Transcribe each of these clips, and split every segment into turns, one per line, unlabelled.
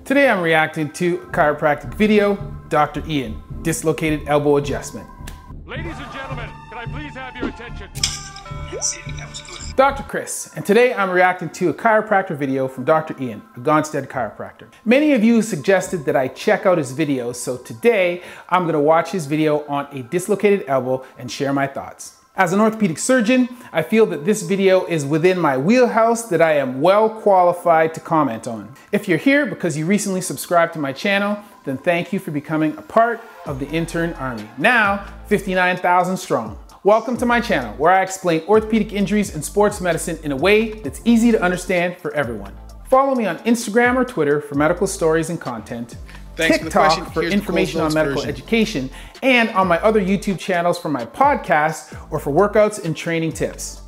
Today I'm reacting to a chiropractic video, Dr. Ian, dislocated elbow adjustment.
Ladies and gentlemen, can I please have your attention?
That's it, that was good.
Dr. Chris, and today I'm reacting to a chiropractor video from Dr. Ian, a Gonstead chiropractor. Many of you suggested that I check out his videos, so today I'm going to watch his video on a dislocated elbow and share my thoughts. As an orthopedic surgeon, I feel that this video is within my wheelhouse that I am well qualified to comment on. If you're here because you recently subscribed to my channel, then thank you for becoming a part of the intern army. Now, 59,000 strong. Welcome to my channel where I explain orthopedic injuries and sports medicine in a way that's easy to understand for everyone. Follow me on Instagram or Twitter for medical stories and content.
Thanks
TikTok for information on medical education, and on my other YouTube channels for my podcast or for workouts and training tips.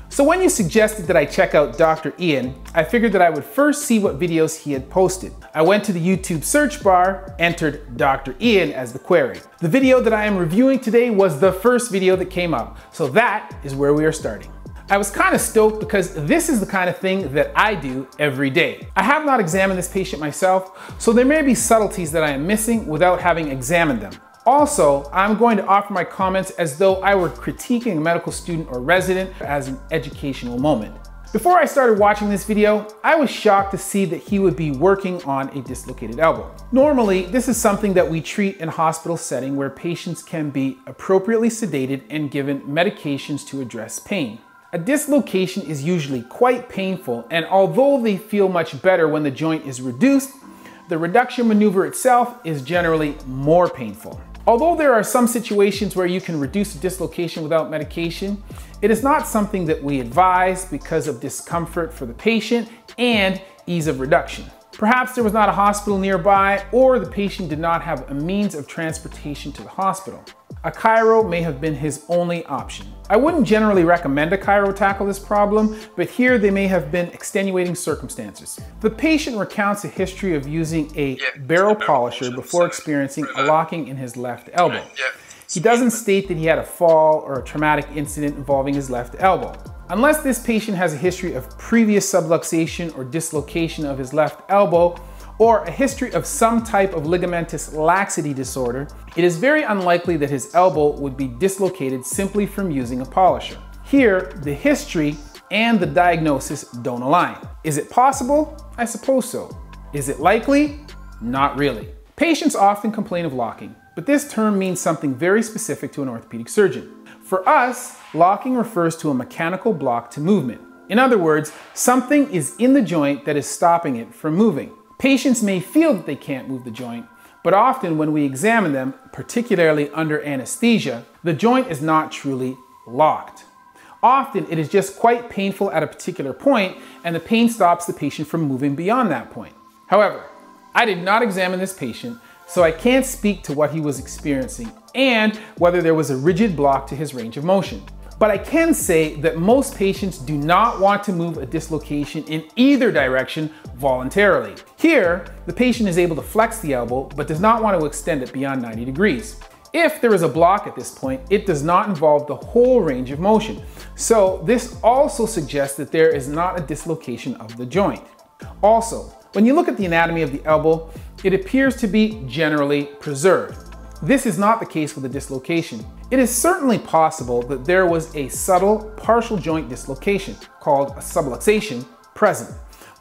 So when you suggested that I check out Dr. Ian, I figured that I would first see what videos he had posted. I went to the YouTube search bar, entered Dr. Ian as the query. The video that I am reviewing today was the first video that came up, so that is where we are starting. I was kind of stoked because this is the kind of thing that I do every day. I have not examined this patient myself, so there may be subtleties that I am missing without having examined them. Also, I'm going to offer my comments as though I were critiquing a medical student or resident as an educational moment. Before I started watching this video, I was shocked to see that he would be working on a dislocated elbow. Normally, this is something that we treat in a hospital setting where patients can be appropriately sedated and given medications to address pain. A dislocation is usually quite painful, and although they feel much better when the joint is reduced, the reduction maneuver itself is generally more painful. Although there are some situations where you can reduce a dislocation without medication, it is not something that we advise because of discomfort for the patient and ease of reduction. Perhaps there was not a hospital nearby, or the patient did not have a means of transportation to the hospital. A chiro may have been his only option. I wouldn't generally recommend a chiro tackle this problem, but here they may have been extenuating circumstances. The patient recounts a history of using a barrel polisher before experiencing a locking in his left elbow. He doesn't state that he had a fall or a traumatic incident involving his left elbow. Unless this patient has a history of previous subluxation or dislocation of his left elbow, or a history of some type of ligamentous laxity disorder, it is very unlikely that his elbow would be dislocated simply from using a polisher. Here, the history and the diagnosis don't align. Is it possible? I suppose so. Is it likely? Not really. Patients often complain of locking, but this term means something very specific to an orthopedic surgeon. For us, locking refers to a mechanical block to movement. In other words, something is in the joint that is stopping it from moving. Patients may feel that they can't move the joint, but often when we examine them, particularly under anesthesia, the joint is not truly locked. Often it is just quite painful at a particular point, and the pain stops the patient from moving beyond that point. However, I did not examine this patient, so I can't speak to what he was experiencing and whether there was a rigid block to his range of motion. But I can say that most patients do not want to move a dislocation in either direction voluntarily. Here, the patient is able to flex the elbow, but does not want to extend it beyond 90 degrees. If there is a block at this point, it does not involve the whole range of motion. So this also suggests that there is not a dislocation of the joint. Also, when you look at the anatomy of the elbow, it appears to be generally preserved. This is not the case with a dislocation. It is certainly possible that there was a subtle partial joint dislocation, called a subluxation, present.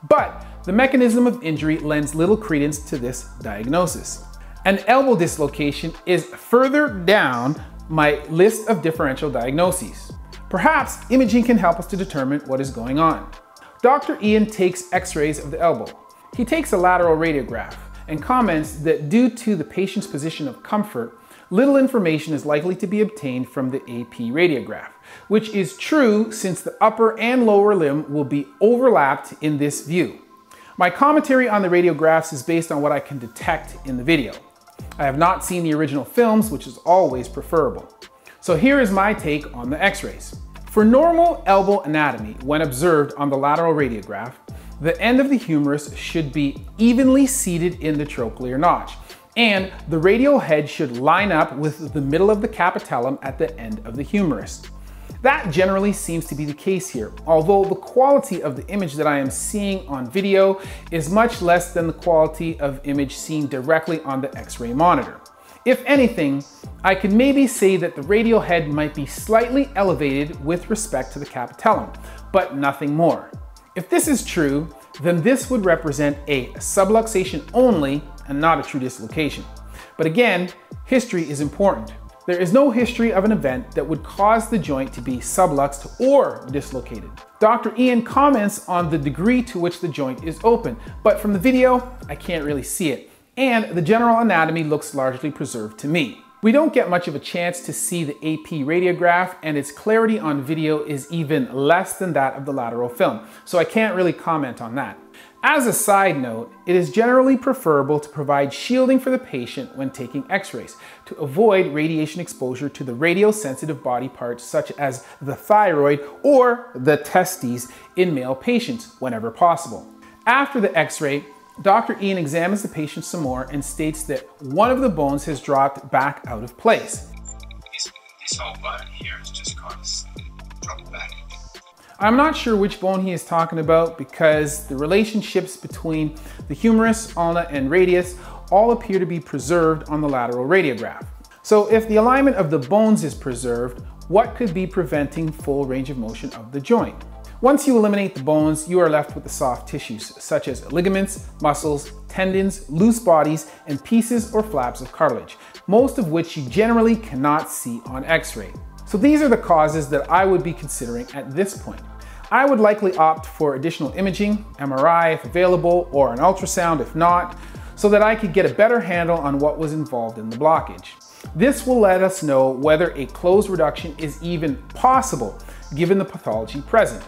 But the mechanism of injury lends little credence to this diagnosis. An elbow dislocation is further down my list of differential diagnoses. Perhaps imaging can help us to determine what is going on. Dr. Ian takes x-rays of the elbow. He takes a lateral radiograph and comments that due to the patient's position of comfort, little information is likely to be obtained from the AP radiograph, which is true since the upper and lower limb will be overlapped in this view. My commentary on the radiographs is based on what I can detect in the video. I have not seen the original films, which is always preferable. So here is my take on the x-rays. For normal elbow anatomy, when observed on the lateral radiograph, the end of the humerus should be evenly seated in the trochlear notch, and the radial head should line up with the middle of the capitellum at the end of the humerus. That generally seems to be the case here, although the quality of the image that I am seeing on video is much less than the quality of image seen directly on the X-ray monitor. If anything, I could maybe say that the radial head might be slightly elevated with respect to the capitellum, but nothing more. If this is true, then this would represent a subluxation only and not a true dislocation. But again, history is important. There is no history of an event that would cause the joint to be subluxed or dislocated. Dr. Ian comments on the degree to which the joint is open, but from the video, I can't really see it. And the general anatomy looks largely preserved to me. We don't get much of a chance to see the AP radiograph, and its clarity on video is even less than that of the lateral film, so I can't really comment on that. As a side note, it is generally preferable to provide shielding for the patient when taking x-rays to avoid radiation exposure to the radiosensitive body parts such as the thyroid or the testes in male patients whenever possible. After the x-ray, Dr. Ian examines the patient some more and states that one of the bones has dropped back out of place.
This whole bone here is just kind of dropped back.
I'm not sure which bone he is talking about because the relationships between the humerus, ulna, and radius all appear to be preserved on the lateral radiograph. So if the alignment of the bones is preserved, what could be preventing full range of motion of the joint? Once you eliminate the bones, you are left with the soft tissues, such as ligaments, muscles, tendons, loose bodies, and pieces or flaps of cartilage, most of which you generally cannot see on X-ray. So these are the causes that I would be considering at this point. I would likely opt for additional imaging, MRI if available, or an ultrasound if not, so that I could get a better handle on what was involved in the blockage. This will let us know whether a closed reduction is even possible, given the pathology present.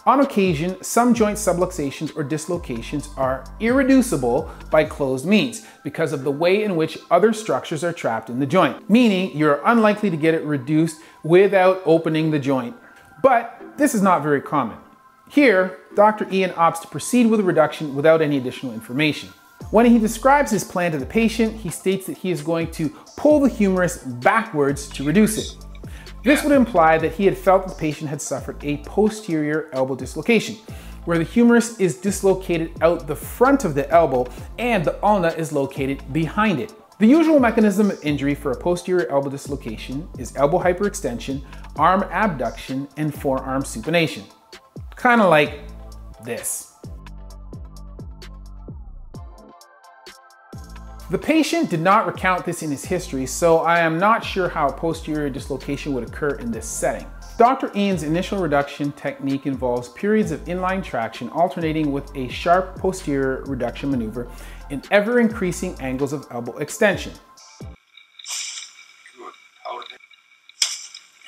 On occasion, some joint subluxations or dislocations are irreducible by closed means because of the way in which other structures are trapped in the joint, meaning you're unlikely to get it reduced without opening the joint. But this is not very common. Here, Dr. Ian opts to proceed with a reduction without any additional information. When he describes his plan to the patient, he states that he is going to pull the humerus backwards to reduce it. This would imply that he had felt the patient had suffered a posterior elbow dislocation, where the humerus is dislocated out the front of the elbow and the ulna is located behind it. The usual mechanism of injury for a posterior elbow dislocation is elbow hyperextension, arm abduction, and forearm supination. Kind of like this. The patient did not recount this in his history, so I am not sure how a posterior dislocation would occur in this setting. Dr. Ian's initial reduction technique involves periods of inline traction alternating with a sharp posterior reduction maneuver in ever-increasing angles of elbow extension.
Good. Hold it.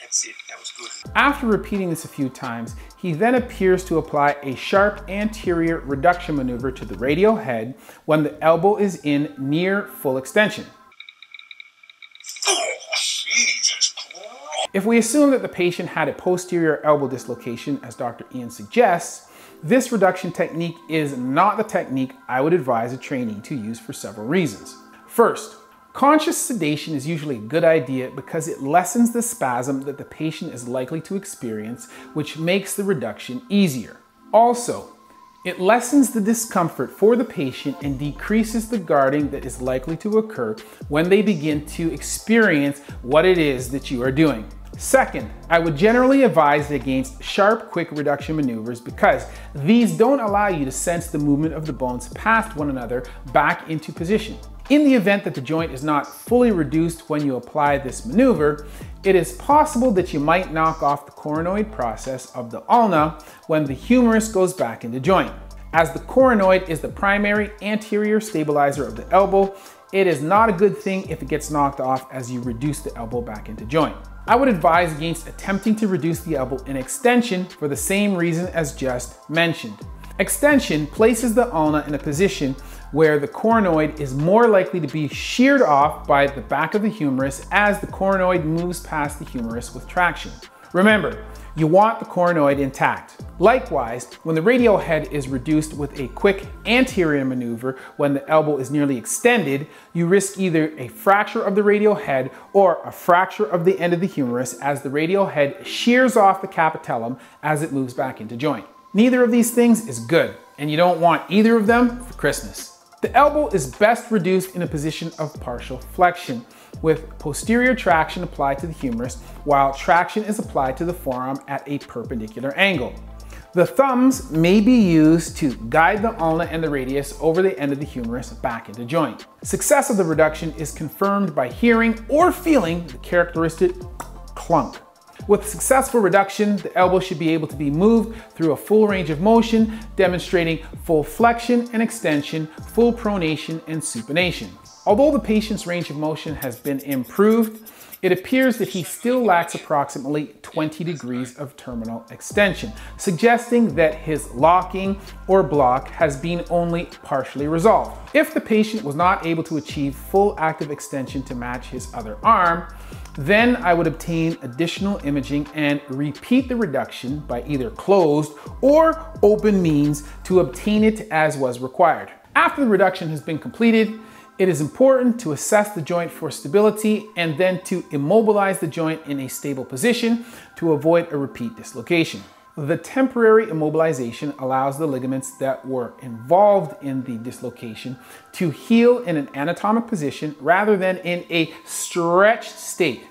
That's it. That was good.
After repeating this a few times, he then appears to apply a sharp anterior reduction maneuver to the radial head when the elbow is in near full extension.
Oh, Jesus Christ.
If we assume that the patient had a posterior elbow dislocation, as Dr. Ian suggests, this reduction technique is not the technique I would advise a trainee to use for several reasons. First, conscious sedation is usually a good idea because it lessens the spasm that the patient is likely to experience, which makes the reduction easier. Also, it lessens the discomfort for the patient and decreases the guarding that is likely to occur when they begin to experience what it is that you are doing. Second, I would generally advise against sharp, quick reduction maneuvers because these don't allow you to sense the movement of the bones past one another back into position. In the event that the joint is not fully reduced when you apply this maneuver, it is possible that you might knock off the coronoid process of the ulna when the humerus goes back into joint. As the coronoid is the primary anterior stabilizer of the elbow, it is not a good thing if it gets knocked off as you reduce the elbow back into joint. I would advise against attempting to reduce the elbow in extension for the same reason as just mentioned. Extension places the ulna in a position where the coronoid is more likely to be sheared off by the back of the humerus as the coronoid moves past the humerus with traction. Remember, you want the coronoid intact. Likewise, when the radial head is reduced with a quick anterior maneuver when the elbow is nearly extended, you risk either a fracture of the radial head or a fracture of the end of the humerus as the radial head shears off the capitellum as it moves back into joint. Neither of these things is good, and you don't want either of them for Christmas. The elbow is best reduced in a position of partial flexion, with posterior traction applied to the humerus, while traction is applied to the forearm at a perpendicular angle. The thumbs may be used to guide the ulna and the radius over the end of the humerus back into joint. Success of the reduction is confirmed by hearing or feeling the characteristic clunk. With successful reduction, the elbow should be able to be moved through a full range of motion, demonstrating full flexion and extension, full pronation and supination. Although the patient's range of motion has been improved, it appears that he still lacks approximately 20 degrees of terminal extension, suggesting that his locking or block has been only partially resolved. If the patient was not able to achieve full active extension to match his other arm, then I would obtain additional imaging and repeat the reduction by either closed or open means to obtain it as was required. After the reduction has been completed, it is important to assess the joint for stability and then to immobilize the joint in a stable position to avoid a repeat dislocation. The temporary immobilization allows the ligaments that were involved in the dislocation to heal in an anatomic position rather than in a stretched state.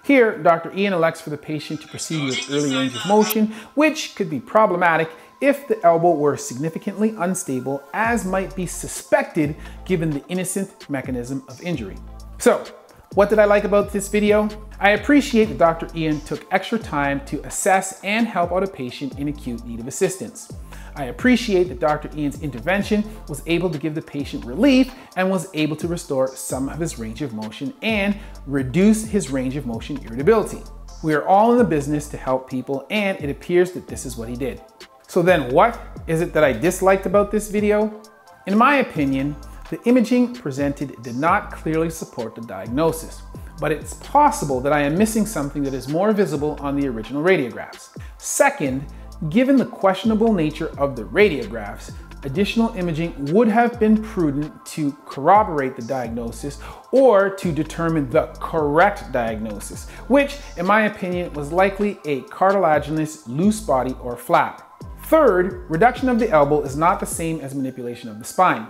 Here, Dr. Ian elects for the patient to proceed with early range of motion, which could be problematic if the elbow were significantly unstable, as might be suspected given the innocent mechanism of injury. So, what did I like about this video? I appreciate that Dr. Ian took extra time to assess and help out a patient in acute need of assistance. I appreciate that Dr. Ian's intervention was able to give the patient relief and was able to restore some of his range of motion and reduce his range of motion irritability. We are all in the business to help people, and it appears that this is what he did. So then what is it that I disliked about this video? In my opinion, the imaging presented did not clearly support the diagnosis, but it's possible that I am missing something that is more visible on the original radiographs. Second, given the questionable nature of the radiographs, additional imaging would have been prudent to corroborate the diagnosis or to determine the correct diagnosis, which in my opinion was likely a cartilaginous loose body or flap. Third, reduction of the elbow is not the same as manipulation of the spine.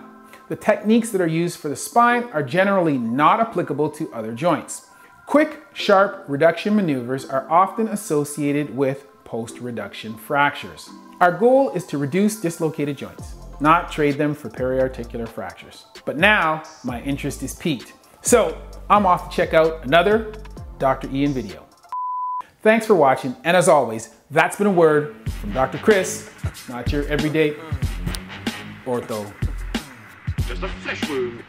The techniques that are used for the spine are generally not applicable to other joints. Quick, sharp reduction maneuvers are often associated with post-reduction fractures. Our goal is to reduce dislocated joints, not trade them for periarticular fractures. But now my interest is piqued. So I'm off to check out another Dr. Ian video. Thanks for watching, and as always, that's been a word from Dr. Chris, not your everyday ortho.
Just a flesh wound.